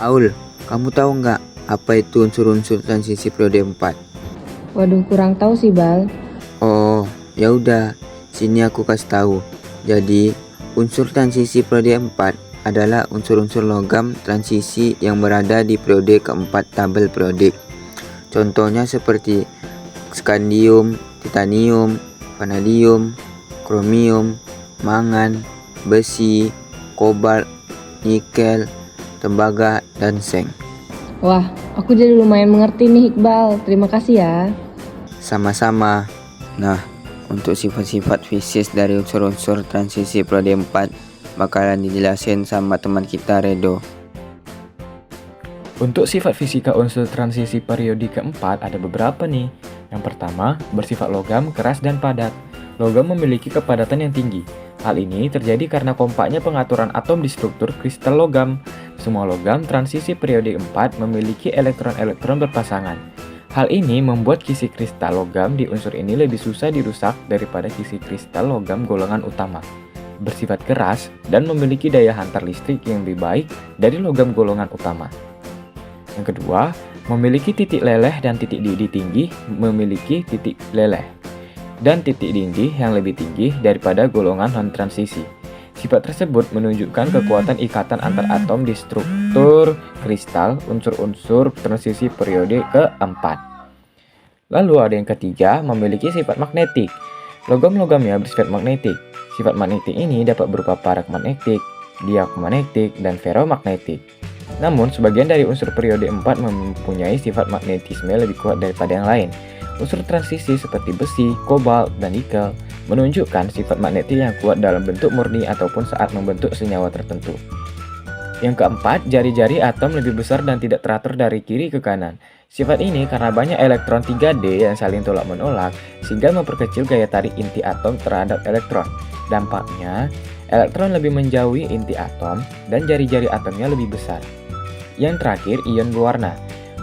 Aul, kamu tahu nggak apa itu unsur-unsur transisi periode 4? Waduh, kurang tahu sih, Bal. Oh, ya udah, sini aku kasih tahu. Jadi, unsur transisi periode 4 adalah unsur-unsur logam transisi yang berada di periode keempat tabel periodik. Contohnya seperti skandium, titanium, vanadium, kromium, mangan, besi, kobalt, nikel, tembaga, dan seng. Wah, aku jadi lumayan mengerti nih, Iqbal. Terima kasih ya. Sama-sama. Nah, untuk sifat-sifat fisik dari unsur-unsur transisi periode 4 bakalan dijelasin sama teman kita Redo. Untuk sifat fisika unsur transisi periodik keempat ada beberapa nih. Yang pertama, bersifat logam, keras, dan padat. Logam memiliki kepadatan yang tinggi. Hal ini terjadi karena kompaknya pengaturan atom di struktur kristal logam. Semua logam transisi periodik 4 memiliki elektron-elektron berpasangan. Hal ini membuat kisi kristal logam di unsur ini lebih susah dirusak daripada kisi kristal logam golongan utama. Bersifat keras dan memiliki daya hantar listrik yang lebih baik dari logam golongan utama. Yang kedua, memiliki titik leleh dan titik didih tinggi, memiliki titik leleh dan titik didih yang lebih tinggi daripada golongan non-transisi. Sifat tersebut menunjukkan kekuatan ikatan antar atom di struktur kristal unsur-unsur transisi periode keempat. Lalu ada yang ketiga, memiliki sifat magnetik. Logam-logamnya bersifat magnetik. Sifat magnetik ini dapat berupa paramagnetik, diamagnetik, dan ferromagnetik. Namun, sebagian dari unsur periode 4 mempunyai sifat magnetisme lebih kuat daripada yang lain. Unsur transisi seperti besi, kobalt, dan nikel menunjukkan sifat magnetik yang kuat dalam bentuk murni ataupun saat membentuk senyawa tertentu. Yang keempat, jari-jari atom lebih besar dan tidak teratur dari kiri ke kanan. Sifat ini karena banyak elektron 3D yang saling tolak-menolak sehingga memperkecil gaya tarik inti atom terhadap elektron. Dampaknya, elektron lebih menjauhi inti atom dan jari-jari atomnya lebih besar. Yang terakhir, ion berwarna.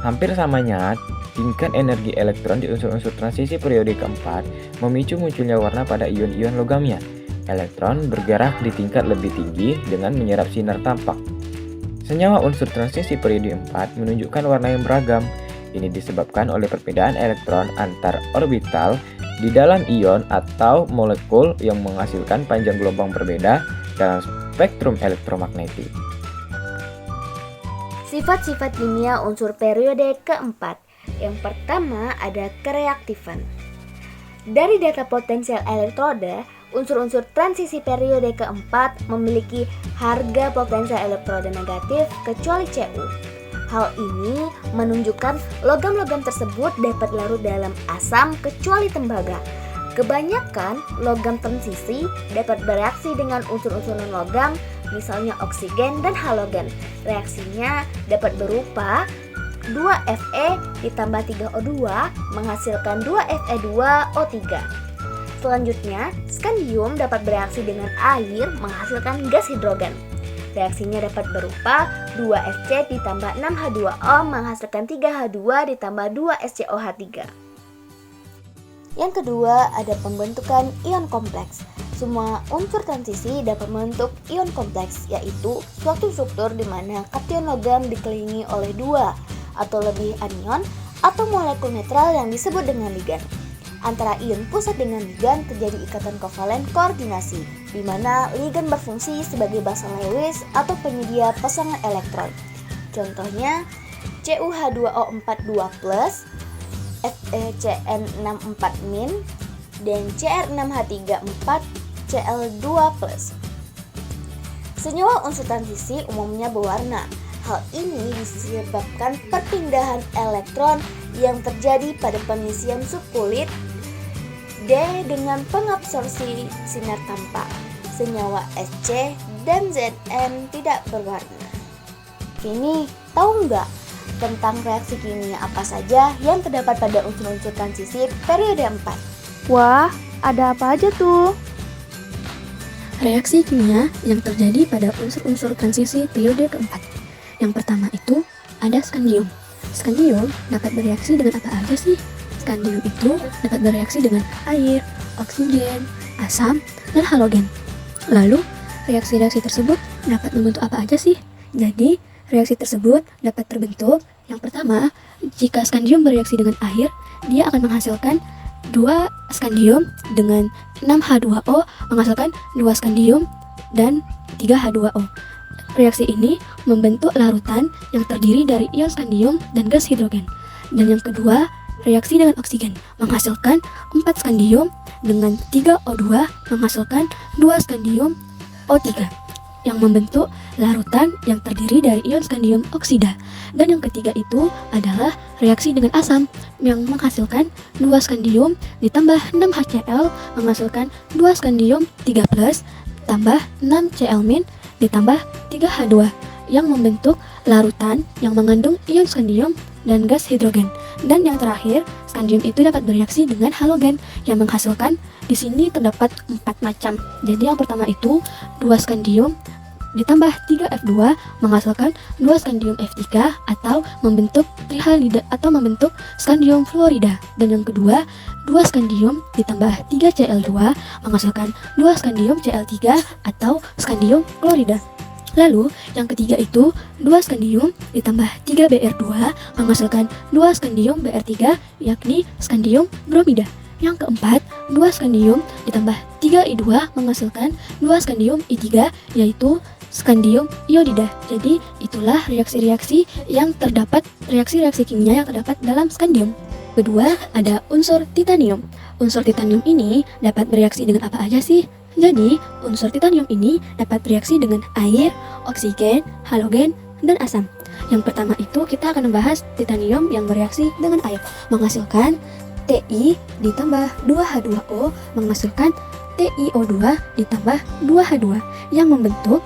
Hampir samanya tingkat energi elektron di unsur-unsur transisi periode keempat memicu munculnya warna pada ion-ion logamnya. Elektron bergerak di tingkat lebih tinggi dengan menyerap sinar tampak. Senyawa unsur transisi periode 4 menunjukkan warna yang beragam. Ini disebabkan oleh perbedaan elektron antar orbital di dalam ion atau molekul yang menghasilkan panjang gelombang berbeda dalam spektrum elektromagnetik. Sifat-sifat kimia unsur periode keempat. Yang pertama ada kereaktifan. Dari data potensial elektroda, unsur-unsur transisi periode keempat memiliki harga potensial elektroda negatif kecuali Cu. Hal ini menunjukkan logam-logam tersebut dapat larut dalam asam kecuali tembaga. Kebanyakan logam transisi dapat bereaksi dengan unsur-unsur non-logam, misalnya oksigen dan halogen. Reaksinya dapat berupa 2Fe ditambah 3O2 menghasilkan 2Fe2O3. Selanjutnya, skandium dapat bereaksi dengan air menghasilkan gas hidrogen. Reaksinya dapat berupa 2Fc ditambah 6H2O menghasilkan 3H2 ditambah 2SCOH3. Yang kedua, ada pembentukan ion kompleks. Semua unsur transisi dapat membentuk ion kompleks, yaitu suatu struktur di mana kation logam dikelilingi oleh dua atau lebih anion atau molekul netral yang disebut dengan ligan. Antara ion pusat dengan ligan terjadi ikatan kovalen koordinasi, di mana ligan berfungsi sebagai basa Lewis atau penyedia pasangan elektron. Contohnya CuH2O42+, FeCN64- dan Cr6H34 Cl2+. Senyawa unsur transisi umumnya berwarna. Hal ini disebabkan perpindahan elektron yang terjadi pada pengisian subkulit D dengan pengabsorpsi sinar tampak. Senyawa Sc dan Zn tidak berwarna. Kini, tahu nggak tentang reaksi kimia apa saja yang terdapat pada unsur-unsur transisi periode 4? Wah, ada apa aja tuh? Reaksi kimia yang terjadi pada unsur-unsur transisi periode keempat. Yang pertama itu ada skandium. Skandium dapat bereaksi dengan apa aja sih? Skandium itu dapat bereaksi dengan air, oksigen, asam, dan halogen. Lalu, reaksi-reaksi tersebut dapat membentuk apa aja sih? Jadi, reaksi tersebut dapat terbentuk. Yang pertama, jika skandium bereaksi dengan air, dia akan menghasilkan 2 skandium dengan 6H2O menghasilkan 2 skandium dan 3H2O. Reaksi ini membentuk larutan yang terdiri dari ion skandium dan gas hidrogen. Dan yang kedua, reaksi dengan oksigen menghasilkan 4 skandium dengan 3O2 menghasilkan 2 skandium O3 yang membentuk larutan yang terdiri dari ion skandium oksida. Dan yang ketiga itu adalah reaksi dengan asam yang menghasilkan 2 skandium ditambah 6HCl menghasilkan 2 skandium 3+ tambah 6Cl- ditambah 3H2 yang membentuk larutan yang mengandung ion skandium dan gas hidrogen. Dan yang terakhir, skandium itu dapat bereaksi dengan halogen yang menghasilkan, di sini terdapat 4 macam. Jadi yang pertama itu 2 skandium ditambah 3F2 menghasilkan 2 skandium F3 atau membentuk trihalida atau membentuk skandium fluorida. Dan yang kedua, 2 skandium ditambah 3Cl2 menghasilkan 2 skandium Cl3 atau skandium klorida. Lalu, yang ketiga itu 2 skandium ditambah 3Br2 menghasilkan 2 skandium Br3 yakni skandium bromida. Yang keempat, 2 skandium ditambah 3I2 menghasilkan 2 skandium I3 yaitu skandium iodida. Jadi, itulah reaksi-reaksi yang terdapat, reaksi-reaksi kimia yang terdapat dalam skandium. Kedua, ada unsur titanium. Unsur titanium ini dapat bereaksi dengan apa aja sih? Jadi, unsur titanium ini dapat bereaksi dengan air, oksigen, halogen, dan asam. Yang pertama itu kita akan membahas titanium yang bereaksi dengan air, menghasilkan Ti ditambah 2H2O menghasilkan TiO2 ditambah 2H2 yang membentuk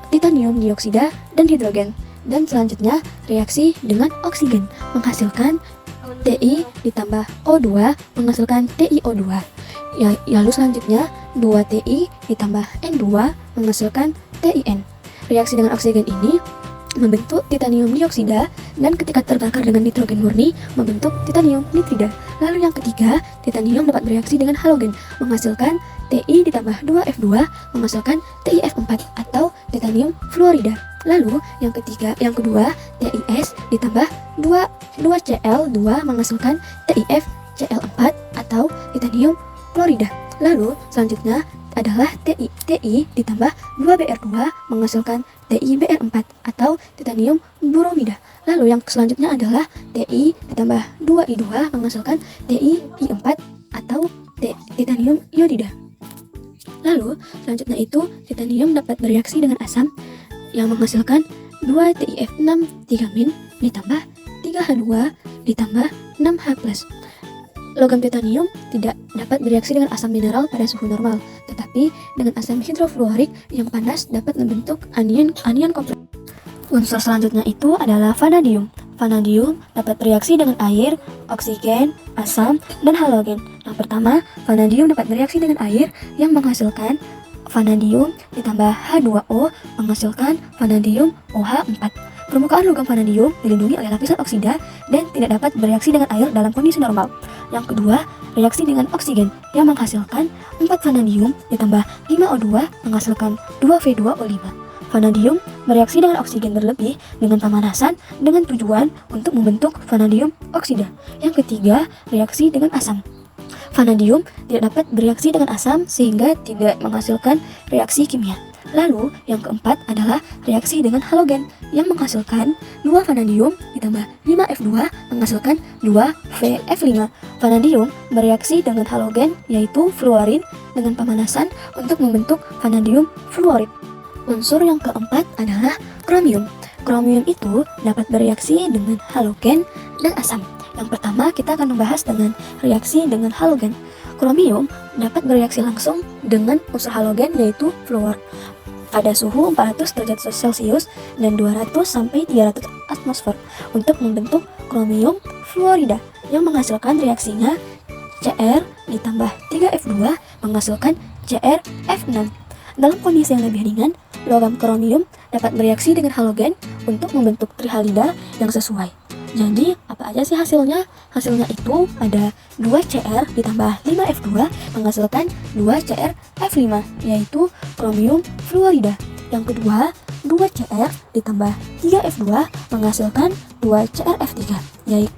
titanium dioksida dan hidrogen. Dan selanjutnya reaksi dengan oksigen menghasilkan Ti ditambah O2 menghasilkan TiO2. Lalu selanjutnya 2Ti ditambah N2 menghasilkan TiN. Reaksi dengan oksigen ini membentuk titanium dioksida dan ketika terbakar dengan nitrogen murni membentuk titanium nitrida. Lalu yang ketiga, titanium dapat bereaksi dengan halogen menghasilkan Ti ditambah 2F2 menghasilkan TiF4 atau titanium fluorida. Lalu yang kedua, TiS ditambah 2Cl2 menghasilkan TiFCl4 atau titanium klorida. Lalu selanjutnya adalah Ti ditambah 2Br2 menghasilkan TiBr4 atau titanium bromida. Lalu yang selanjutnya adalah Ti ditambah 2I2 menghasilkan TiI4 atau titanium iodida. Lalu selanjutnya itu titanium dapat bereaksi dengan asam yang menghasilkan 2TiF6 3- ditambah 3H2 ditambah 6H+. Logam titanium tidak dapat bereaksi dengan asam mineral pada suhu normal, tetapi dengan asam hidrofluorik yang panas dapat membentuk anion kompleks. Unsur selanjutnya itu adalah vanadium. Vanadium dapat bereaksi dengan air, oksigen, asam, dan halogen. Yang pertama, vanadium dapat bereaksi dengan air yang menghasilkan vanadium ditambah H2O menghasilkan vanadium OH4. Permukaan logam vanadium dilindungi oleh lapisan oksida dan tidak dapat bereaksi dengan air dalam kondisi normal. Yang kedua, reaksi dengan oksigen yang menghasilkan 4 vanadium ditambah 5O2 menghasilkan 2V2O5. Vanadium bereaksi dengan oksigen berlebih dengan pemanasan dengan tujuan untuk membentuk vanadium oksida. Yang ketiga, reaksi dengan asam. Vanadium tidak dapat bereaksi dengan asam sehingga tidak menghasilkan reaksi kimia. Lalu, yang keempat adalah reaksi dengan halogen yang menghasilkan 2 vanadium ditambah 5F2 menghasilkan 2VF5. Vanadium bereaksi dengan halogen yaitu fluorin dengan pemanasan untuk membentuk vanadium fluorid. Unsur yang keempat adalah kromium. Kromium itu dapat bereaksi dengan halogen dan asam. Yang pertama kita akan membahas dengan reaksi dengan halogen. Kromium dapat bereaksi langsung dengan unsur halogen yaitu fluor pada suhu 400 derajat Celcius dan 200 sampai 300 atmosfer untuk membentuk kromium fluorida yang menghasilkan reaksinya Cr ditambah 3F2 menghasilkan CrF6. Dalam kondisi yang lebih ringan, logam kromium dapat bereaksi dengan halogen untuk membentuk trihalida yang sesuai. Jadi, apa aja sih hasilnya? Hasilnya itu ada 2Cr ditambah 5F2 menghasilkan 2CrF5, yaitu kromium fluorida. Yang kedua, 2Cr ditambah 3F2 menghasilkan 2CrF3,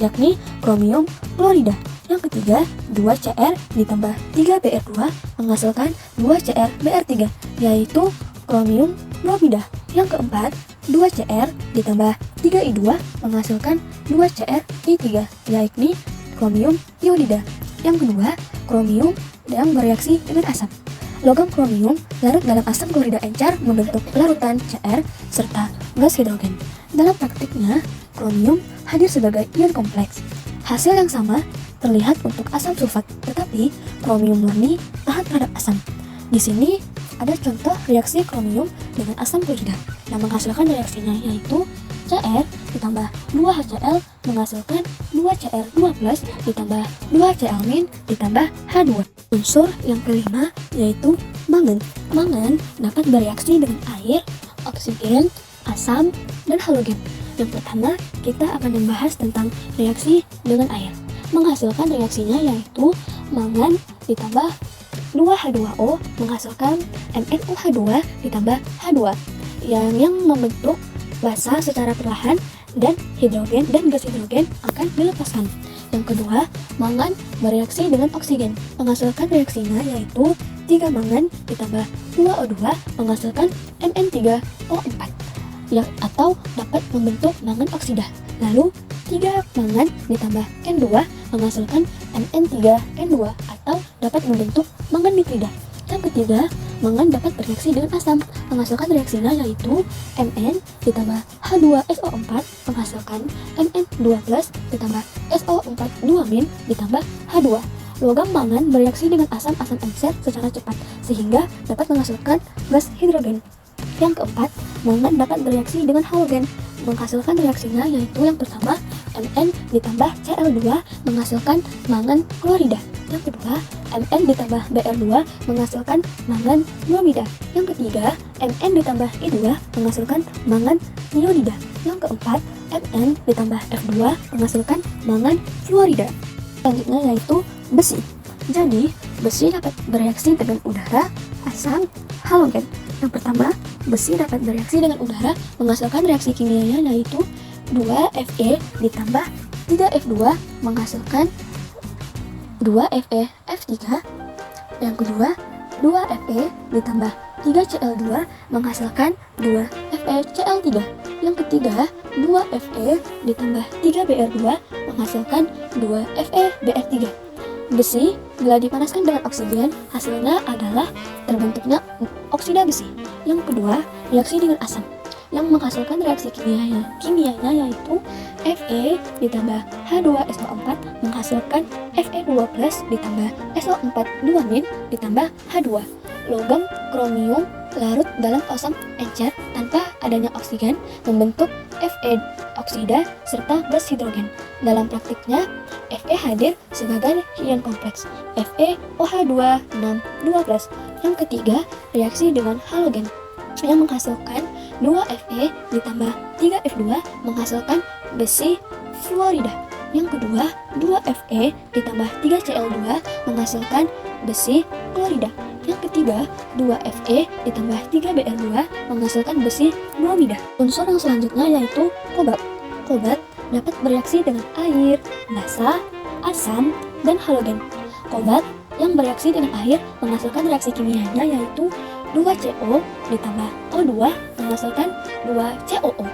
yakni kromium klorida. Yang ketiga, 2Cr ditambah 3Br2 menghasilkan 2CrBr3, yaitu kromium bromida. Yang keempat, 2Cr ditambah 3I2 menghasilkan 2CrI3, yakni kromium iodida. Yang kedua, kromium yang bereaksi dengan asam. Logam kromium larut dalam asam klorida encer membentuk larutan Cr serta gas hidrogen. Dalam praktiknya, kromium hadir sebagai ion kompleks. Hasil yang sama terlihat untuk asam sulfat, tetapi kromium murni tahan terhadap asam. Di sini ada contoh reaksi kromium dengan asam klorida yang menghasilkan reaksinya, yaitu Cr ditambah 2HCl menghasilkan 2Cr2+ ditambah 2Cl- ditambah H2. Unsur yang kelima yaitu mangan. Mangan dapat bereaksi dengan air, oksigen, asam, dan halogen. Yang pertama, kita akan membahas tentang reaksi dengan air. Menghasilkan reaksinya yaitu mangan ditambah 2H2O menghasilkan MnOH2 ditambah H2 yang membentuk basa secara perlahan, dan hidrogen dan gas hidrogen akan dilepaskan. Yang kedua, mangan bereaksi dengan oksigen. Menghasilkan reaksinya yaitu 3 mangan ditambah 2O2 menghasilkan Mn3O4 atau dapat membentuk mangan oksida. Lalu 3 mangan ditambah N2 menghasilkan Mn3N2 atau dapat membentuk mangan nitrida. Yang ketiga, mangan dapat bereaksi dengan asam. Menghasilkan reaksinya yaitu Mn ditambah H2SO4 menghasilkan Mn2+ ditambah SO4 2- ditambah H2. Logam mangan bereaksi dengan asam-asam encer secara cepat sehingga dapat menghasilkan gas hidrogen. Yang keempat, mangan dapat bereaksi dengan halogen. Menghasilkan reaksinya yaitu yang pertama, Mn ditambah Cl2 menghasilkan mangan klorida. Yang kedua, Mn ditambah Br2 menghasilkan mangan bromida. Yang ketiga, Mn ditambah I2 menghasilkan mangan iodida. Yang keempat, Mn ditambah F2 menghasilkan mangan fluorida. Selanjutnya yaitu besi. Jadi, besi dapat bereaksi dengan udara, asam, halogen. Yang pertama, besi dapat bereaksi dengan udara menghasilkan reaksi kimianya yaitu 2Fe ditambah 3F2 menghasilkan 2FeF3. Yang kedua, 2Fe ditambah 3Cl2 menghasilkan 2FeCl3. Yang ketiga, 2Fe ditambah 3Br2 menghasilkan 2FeBr3. Besi bila dipanaskan dengan oksigen, hasilnya adalah terbentuknya oksida besi. Yang kedua, reaksi dengan asam yang menghasilkan reaksi kimianya yaitu Fe ditambah H2SO4 menghasilkan Fe2+ ditambah SO4 ditambah H2. Logam kromium larut dalam asam encer tanpa adanya oksigen membentuk Fe oksida serta gas hidrogen. Dalam praktiknya, Fe hadir sebagai ion kompleks FeOH2 6 2+. Yang ketiga, reaksi dengan halogen yang menghasilkan 2Fe ditambah 3F2 menghasilkan besi fluorida. Yang kedua, 2Fe ditambah 3Cl2 menghasilkan besi klorida. Yang ketiga, 2Fe ditambah 3Br2 menghasilkan besi bromida. Unsur yang selanjutnya yaitu kobalt. Kobalt dapat bereaksi dengan air, basa, asam, dan halogen. Kobalt yang bereaksi dengan air menghasilkan reaksi kimianya yaitu 2CO ditambah O2 menghasilkan 2COO.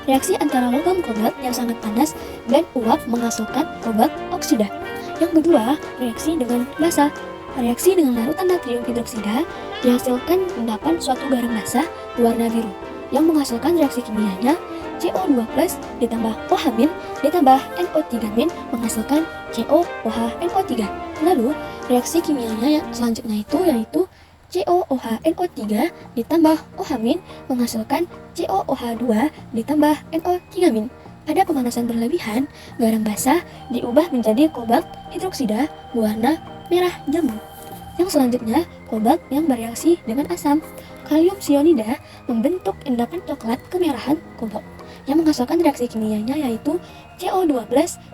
Reaksi antara logam kobalt yang sangat panas dan uap menghasilkan kobalt oksida. Yang kedua, reaksi dengan basa. Reaksi dengan larutan natrium hidroksida dihasilkan endapan suatu garam basa berwarna biru yang menghasilkan reaksi kimianya CO2+ ditambah OH- ditambah NO3- menghasilkan COOH-NO3. Lalu, reaksi kimianya yang selanjutnya yaitu COOH-NO3 ditambah OH- menghasilkan COOH2 ditambah NO3-. Pada pemanasan berlebihan, garam basa diubah menjadi kobalt hidroksida berwarna merah jambu. Yang selanjutnya, kobalt yang bereaksi dengan asam. Kalium cyanida membentuk endapan coklat kemerahan kobalt yang menghasilkan reaksi kimianya yaitu CO2+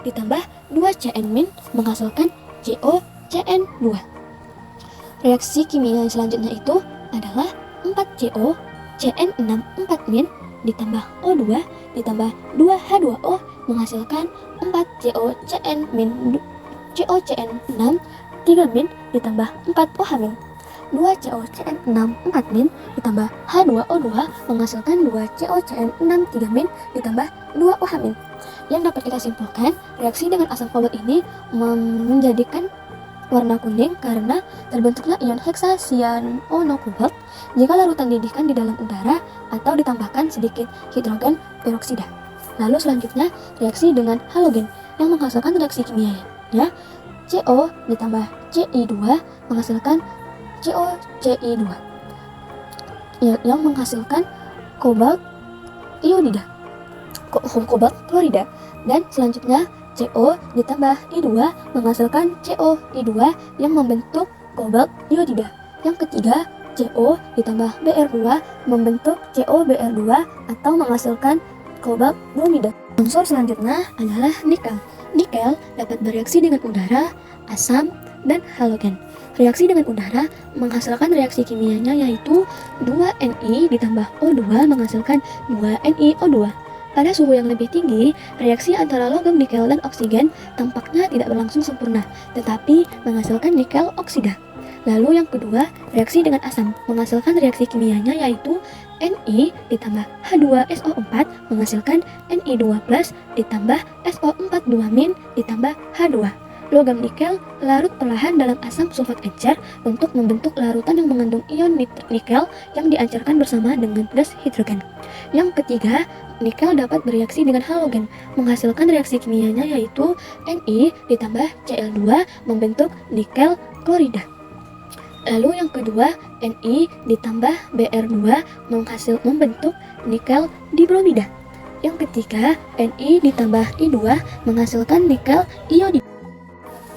ditambah 2CN- menghasilkan COCN2. Reaksi kimia yang selanjutnya itu adalah 4CO CN6 4-min ditambah O2 ditambah 2H2O menghasilkan 4COCN-min COCN6 3-min ditambah 4OH-min. 2COCN6 4-min ditambah H2O2 menghasilkan 2COCN6 3-min ditambah 2OH-min. Yang dapat kita simpulkan, reaksi dengan asam kobalt ini menjadikan warna kuning karena terbentuklah ion heksasianonokobalt jika larutan didihkan di dalam udara atau ditambahkan sedikit hidrogen peroksida. Lalu selanjutnya reaksi dengan halogen yang menghasilkan reaksi kimianya CO ditambah Ci2 menghasilkan COCi2 yang menghasilkan kobalt iodida, kobalt klorida, dan selanjutnya CO ditambah I2 menghasilkan COI2 yang membentuk kobalt iodida. Yang ketiga, CO ditambah Br2 membentuk COBr2 atau menghasilkan kobalt bromida. Unsur selanjutnya adalah nikel. Nikel dapat bereaksi dengan udara, asam, dan halogen. Reaksi dengan udara menghasilkan reaksi kimianya yaitu 2Ni ditambah O2 menghasilkan 2NiO2. Pada suhu yang lebih tinggi, reaksi antara logam nikel dan oksigen tampaknya tidak berlangsung sempurna, tetapi menghasilkan nikel oksida. Lalu yang kedua, reaksi dengan asam menghasilkan reaksi kimianya yaitu Ni ditambah H2SO4 menghasilkan Ni2+ ditambah SO42- ditambah H2. Logam nikel larut perlahan dalam asam sulfat encer untuk membentuk larutan yang mengandung ion nikel yang diancerkan bersama dengan gas hidrogen. Yang ketiga, nikel dapat bereaksi dengan halogen, menghasilkan reaksi kimianya yaitu Ni ditambah Cl2 membentuk nikel klorida. Lalu yang kedua, Ni ditambah Br2 membentuk nikel dibromida. Yang ketiga, Ni ditambah I2 menghasilkan nikel iodida.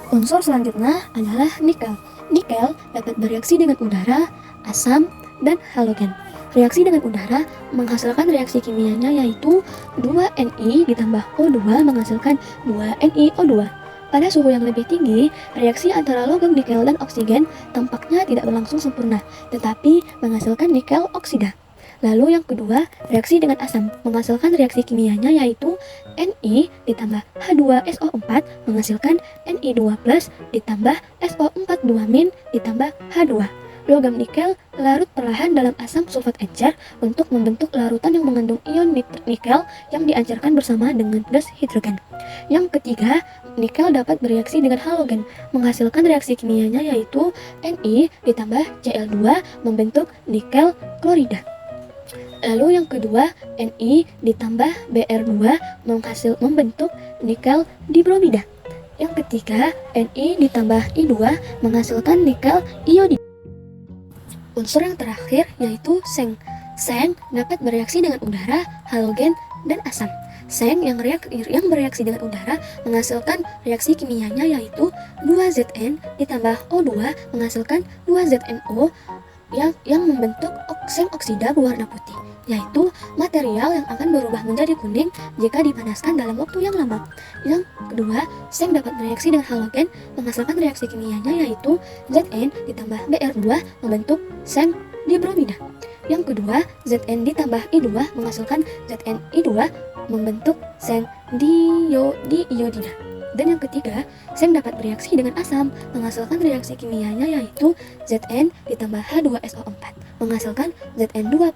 Unsur selanjutnya adalah nikel. Nikel dapat bereaksi dengan udara, asam, dan halogen. Reaksi dengan udara menghasilkan reaksi kimianya yaitu 2Ni ditambah O2 menghasilkan 2NiO2. Pada suhu yang lebih tinggi, reaksi antara logam nikel dan oksigen tampaknya tidak berlangsung sempurna, tetapi menghasilkan nikel oksida. Lalu yang kedua, reaksi dengan asam menghasilkan reaksi kimianya yaitu Ni ditambah H2SO4 menghasilkan Ni2+ ditambah SO42- ditambah H2. Logam nikel larut perlahan dalam asam sulfat encer untuk membentuk larutan yang mengandung ion nikel yang diancerkan bersama dengan gas hidrogen. Yang ketiga, nikel dapat bereaksi dengan halogen, menghasilkan reaksi kimianya yaitu Ni ditambah Cl2 membentuk nikel klorida. Lalu yang kedua, Ni ditambah Br2 membentuk nikel dibromida. Yang ketiga, Ni ditambah I2 menghasilkan nikel iodida. Unsur yang terakhir yaitu seng. Seng dapat bereaksi dengan udara, halogen, dan asam. Seng yang bereaksi dengan udara menghasilkan reaksi kimianya yaitu 2Zn ditambah O2 menghasilkan 2ZnO yang membentuk seng oksida berwarna putih, yaitu material yang akan berubah menjadi kuning jika dipanaskan dalam waktu yang lama. Yang kedua, seng dapat bereaksi dengan halogen menghasilkan reaksi kimianya yaitu Zn ditambah Br2 membentuk seng dibromida. Yang kedua, Zn ditambah I2 menghasilkan Zni2 membentuk seng diiodida. Dan yang ketiga, seng dapat bereaksi dengan asam menghasilkan reaksi kimianya yaitu Zn ditambah H2SO4 menghasilkan Zn2+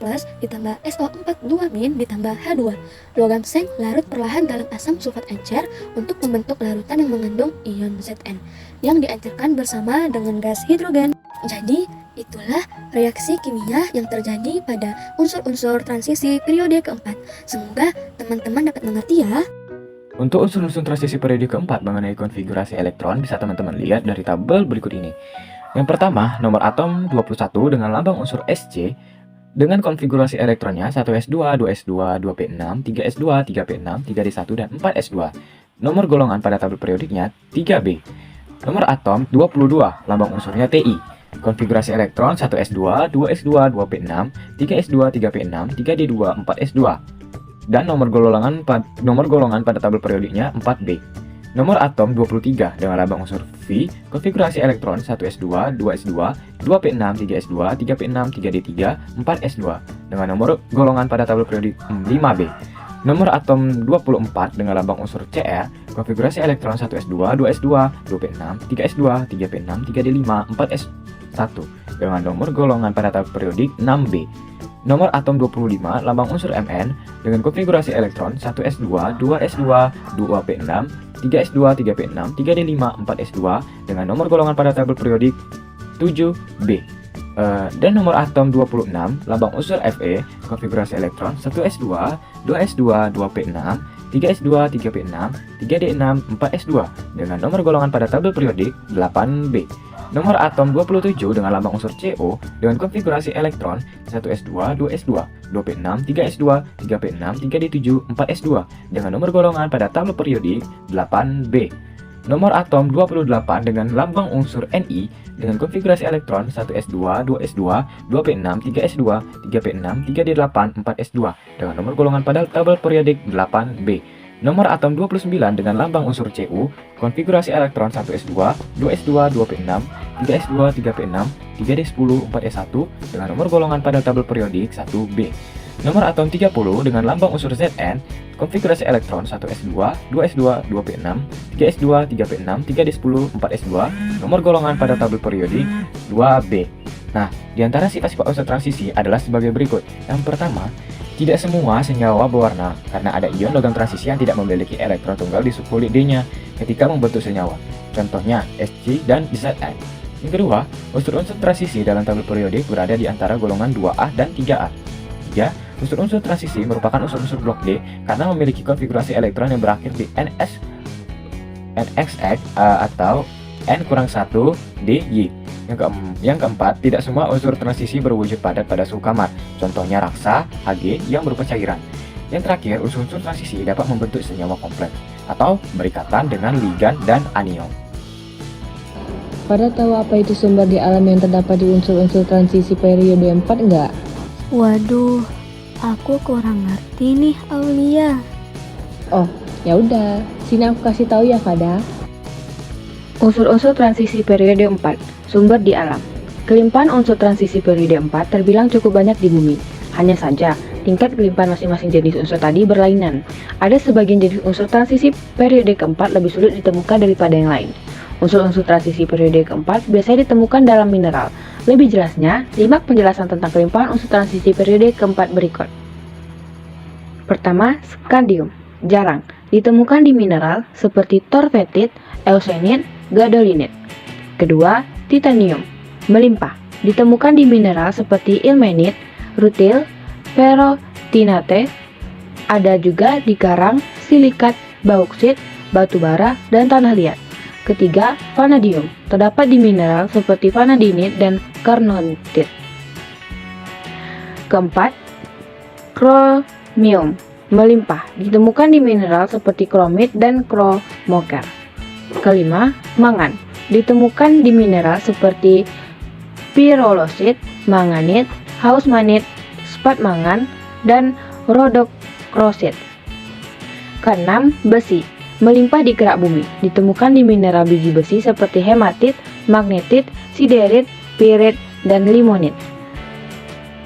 ditambah SO42- ditambah H2. Logam seng larut perlahan dalam asam sulfat encer untuk membentuk larutan yang mengandung ion Zn yang diancerkan bersama dengan gas hidrogen. Jadi, itulah reaksi kimia yang terjadi pada unsur-unsur transisi periode keempat. Semoga teman-teman dapat mengerti ya. Untuk unsur-unsur transisi periode keempat mengenai konfigurasi elektron bisa teman-teman lihat dari tabel berikut ini. Yang pertama, nomor atom 21 dengan lambang unsur Sc dengan konfigurasi elektronnya 1s2, 2s2, 2p6, 3s2, 3p6, 3d1, dan 4s2. Nomor golongan pada tabel periodiknya 3b. Nomor atom 22, lambang unsurnya Ti. Konfigurasi elektron 1s2, 2s2, 2p6, 3s2, 3p6, 3d2, 4s2. Dan nomor golongan pada tabel periodiknya 4b. Nomor atom 23 dengan lambang unsur Fe, konfigurasi elektron 1s2, 2s2, 2p6, 3s2, 3p6, 3d3, 4s2 dengan nomor golongan pada tabel periodik 5b. Nomor atom 24 dengan lambang unsur Cr, konfigurasi elektron 1s2, 2s2, 2p6, 3s2, 3p6, 3d5, 4s1 dengan nomor golongan pada tabel periodik 6b. Nomor atom 25 lambang unsur Mn dengan konfigurasi elektron 1s2, 2s2, 2p6, 3s2, 3p6, 3d5, 4s2 dengan nomor golongan pada tabel periodik 7b. Dan nomor atom 26 lambang unsur Fe, konfigurasi elektron 1s2, 2s2, 2p6, 3s2, 3p6, 3d6, 4s2 dengan nomor golongan pada tabel periodik 8b. Nomor atom 27 dengan lambang unsur Co dengan konfigurasi elektron 1s2, 2s2, 2p6, 3s2, 3p6, 3d7, 4s2 dengan nomor golongan pada tabel periodik 8b. Nomor atom 28 dengan lambang unsur Ni dengan konfigurasi elektron 1s2, 2s2, 2p6, 3s2, 3p6, 3d8, 4s2 dengan nomor golongan pada tabel periodik 8b. Nomor atom 29 dengan lambang unsur Cu, konfigurasi elektron 1s2, 2s2, 2p6, 3s2, 3p6, 3d10, 4s1 dengan nomor golongan pada tabel periodik 1b. Nomor atom 30 dengan lambang unsur Zn, konfigurasi elektron 1s2, 2s2, 2p6, 3s2, 3p6, 3d10, 4s2, nomor golongan pada tabel periodik 2b. Nah, di antara sifat-sifat unsur transisi adalah sebagai berikut. Yang pertama, tidak semua senyawa berwarna karena ada ion logam transisi yang tidak memiliki elektron tunggal di subkulit D-nya ketika membentuk senyawa. Contohnya Sc dan Zn. Yang kedua, unsur-unsur transisi dalam tabel periodik berada di antara golongan 2A dan 3A. 3. Unsur-unsur transisi merupakan unsur-unsur blok D karena memiliki konfigurasi elektron yang berakhir di NXX atau N-1 DY. Yang keempat, tidak semua unsur transisi berwujud padat pada suhu kamar. Contohnya raksa, Hg yang berupa cairan. Yang terakhir, unsur-unsur transisi dapat membentuk senyawa kompleks atau berikatan dengan ligan dan anion. Pada tahu apa itu sumber di alam yang terdapat di unsur-unsur transisi periode 4 enggak? Waduh, aku kurang ngerti nih Aulia. Oh, ya udah. Sini aku kasih tahu ya, Fada. Unsur-unsur transisi periode 4, sumber di alam. Kelimpahan unsur transisi periode 4 terbilang cukup banyak di bumi. Hanya saja, tingkat kelimpahan masing-masing jenis unsur tadi berlainan. Ada sebagian jenis unsur transisi periode keempat lebih sulit ditemukan daripada yang lain. Unsur-unsur transisi periode keempat biasanya ditemukan dalam mineral. Lebih jelasnya, simak penjelasan tentang kelimpahan unsur transisi periode keempat berikut. Pertama, skandium. Jarang ditemukan di mineral seperti torfetit, eusenit, gadolinit. Kedua, titanium. Melimpah. Ditemukan di mineral seperti ilmenit, rutil, ferrotinate. Ada juga di karang, silikat, bauksit, batu bara, dan tanah liat. Ketiga, vanadium. Terdapat di mineral seperti vanadinit dan carnotite. Keempat, kromium. Melimpah. Ditemukan di mineral seperti kromit dan kromoker. Kelima, mangan. Ditemukan di mineral seperti pirolosit, manganit, hausmanit, spat mangan, dan rhodochrosite. Keenam, besi. Melimpah di kerak bumi. Ditemukan di mineral biji besi seperti hematit, magnetit, siderit, pirit, dan limonit.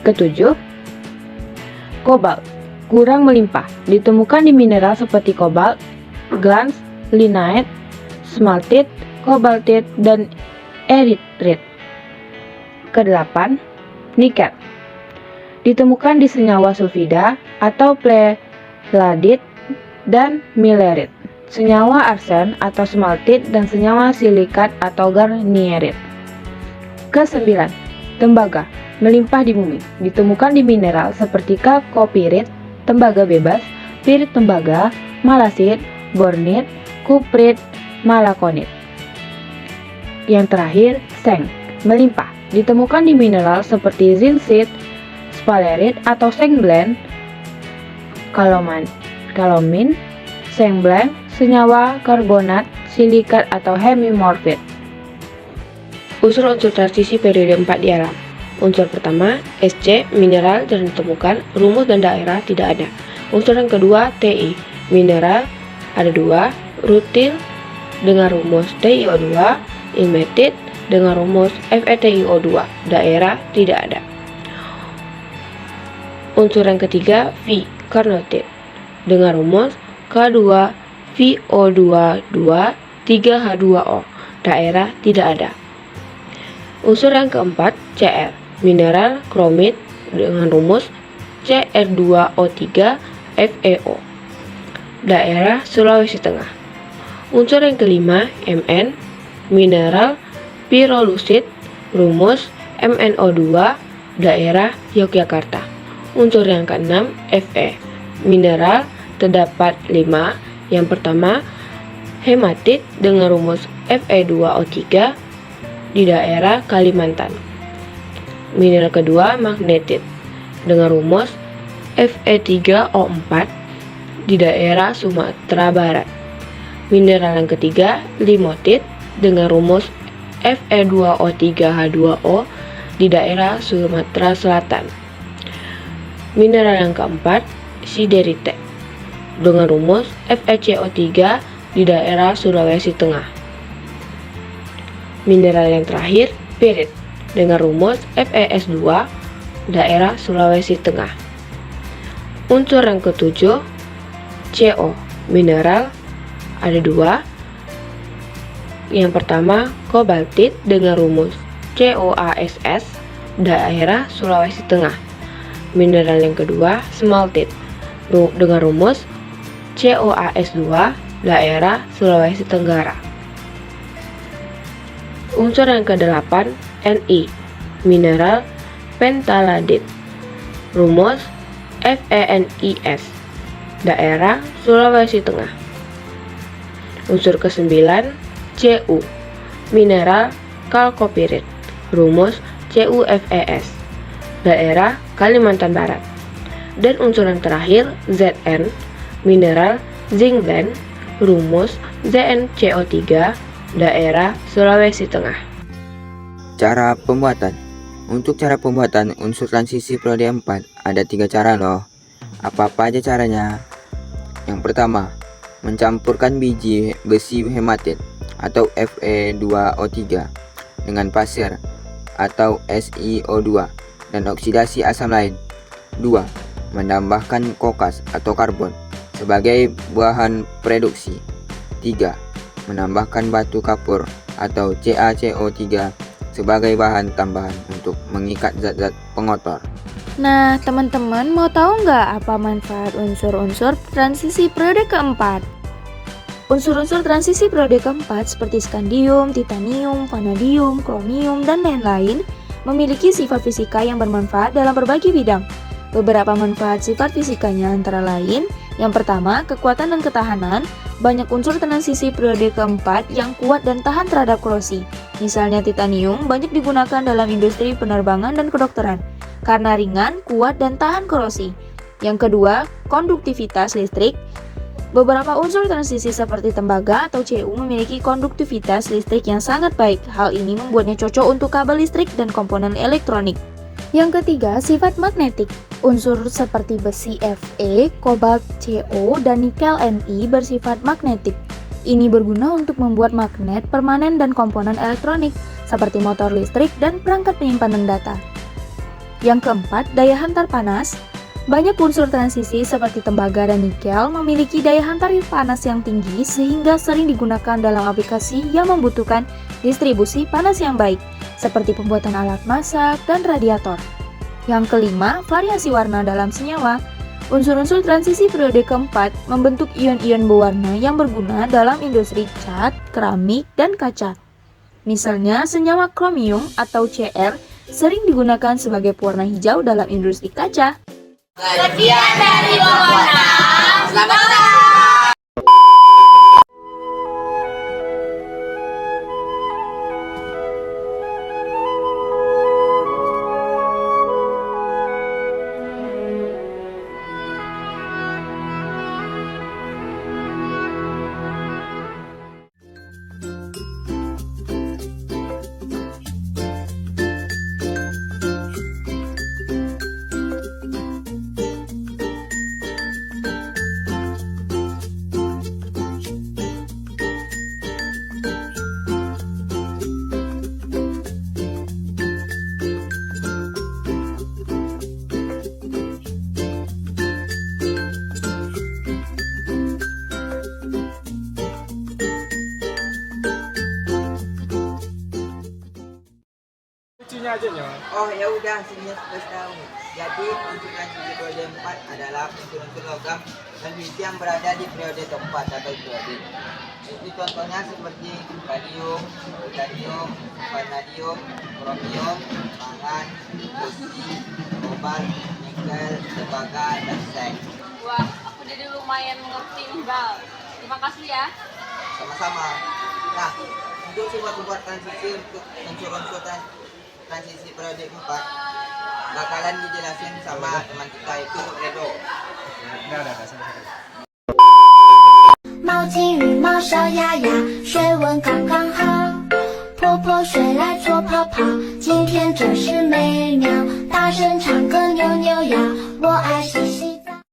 Ketujuh, kobalt. Kurang melimpah. Ditemukan di mineral seperti kobalt, glans, linait, smaltit, kobaltit, dan eritrit. Kedelapan, nikel. Ditemukan di senyawa sulfida atau peladit dan milerit, senyawa arsen atau smaltit, dan senyawa silikat atau garnierit. Kesembilan, tembaga. Melimpah di bumi. Ditemukan di mineral seperti kalkopirit, tembaga bebas, pirit tembaga, malasit, bornit, kuprit, malakonit. Yang terakhir, seng. Melimpah. Ditemukan di mineral seperti zinsit, sphalerite atau seng-blend, kalamin, seng-blend, senyawa karbonat, silikat atau hemimorfit. Unsur-unsur transisi periode 4 di alam. Unsur pertama, Sc, mineral jarang ditemukan, rumus dan daerah tidak ada. Unsur yang kedua, Ti, mineral ada 2, rutil dengan rumus TiO2, ilmenit dengan rumus FeTiO2, daerah tidak ada. Unsur yang ketiga, V, carnotite, dengan rumus K2VO22 3H2O, daerah tidak ada. Unsur yang keempat, Cr, mineral kromit dengan rumus Cr2O3 FeO, daerah Sulawesi Tengah. Unsur yang kelima, Mn, mineral pirolusite, rumus MnO2, daerah Yogyakarta. Unsur yang keenam, Fe, mineral terdapat 5. Yang pertama, hematit dengan rumus Fe2O3 di daerah Kalimantan. Mineral kedua, magnetit dengan rumus Fe3O4 di daerah Sumatera Barat. Mineral yang ketiga, limotit dengan rumus Fe2O3H2O di daerah Sumatera Selatan. Mineral yang keempat, siderite dengan rumus FeCO3 di daerah Sulawesi Tengah. Mineral yang terakhir, pirit dengan rumus FeS2 daerah Sulawesi Tengah. Unsur yang ketujuh, Co, mineral ada 2. Yang pertama, kobaltit dengan rumus COASS daerah Sulawesi Tengah. Mineral yang kedua, smaltit dengan rumus COAS2 daerah Sulawesi Tenggara. Unsur yang ke-8, Ni, mineral pentaladit, rumus FeNiS, daerah Sulawesi Tengah. Unsur ke-9, Cu, mineral kalkopirit, rumus CuFeS, daerah Kalimantan Barat. Dan unsur yang terakhir, Zn, mineral zinc, rumus ZnCO3, daerah Sulawesi Tengah. Cara pembuatan. Untuk cara pembuatan unsur transisi periode 4 ada 3 cara loh. Apa-apa aja caranya? Yang pertama, mencampurkan biji besi hematit atau Fe2O3 dengan pasir atau SiO2 dan oksidasi asam lain. 2. Menambahkan kokas atau karbon sebagai bahan reduksi. 3. Menambahkan batu kapur atau CaCO3 sebagai bahan tambahan untuk mengikat zat-zat pengotor. Nah, teman-teman mau tahu nggak apa manfaat unsur-unsur transisi periode keempat? Unsur-unsur transisi periode keempat seperti skandium, titanium, vanadium, kromium, dan lain-lain memiliki sifat fisika yang bermanfaat dalam berbagai bidang. Beberapa manfaat sifat fisikanya antara lain, yang pertama, kekuatan dan ketahanan. Banyak unsur transisi periode keempat yang kuat dan tahan terhadap korosi. Misalnya titanium banyak digunakan dalam industri penerbangan dan kedokteran karena ringan, kuat, dan tahan korosi. Yang kedua, konduktivitas listrik. Beberapa unsur transisi seperti tembaga atau Cu memiliki konduktivitas listrik yang sangat baik. Hal ini membuatnya cocok untuk kabel listrik dan komponen elektronik. Yang ketiga, sifat magnetik. Unsur seperti besi Fe, kobalt Co, dan nikel Ni bersifat magnetik. Ini berguna untuk membuat magnet permanen dan komponen elektronik seperti motor listrik dan perangkat penyimpanan data. Yang keempat, daya hantar panas. Banyak unsur transisi seperti tembaga dan nikel memiliki daya hantar panas yang tinggi sehingga sering digunakan dalam aplikasi yang membutuhkan distribusi panas yang baik, seperti pembuatan alat masak dan radiator. Yang kelima, variasi warna dalam senyawa. Unsur-unsur transisi periode keempat membentuk ion-ion berwarna yang berguna dalam industri cat, keramik, dan kaca. Misalnya, senyawa kromium atau Cr sering digunakan sebagai pewarna hijau dalam industri kaca. Sekian dari Pewarna. Selamat datang. sini aja ya. Oh ya udah, sini sudah tahu. Jadi unsur transisi periode 4 adalah unsur-unsur logam dan besi yang berada di periode keempat atau periode. Itu contohnya seperti kalium, titanium, vanadium, kromium, mangan, besi, kobalt, nikel, tembaga, dan zinc. Wah, aku jadi lumayan mengerti nih, Bal. Terima kasih ya. Sama-sama. Nah, untuk sifat-sifat transisi untuk unsur-unsur transisi periode 4 bakalan dijelasin sama teman kita itu Redo. Udah, selesai. 毛巾羽毛小鸭鸭，水温刚刚好。泼泼水来做泡泡，今天真是美妙。大声唱歌扭扭腰，我爱嬉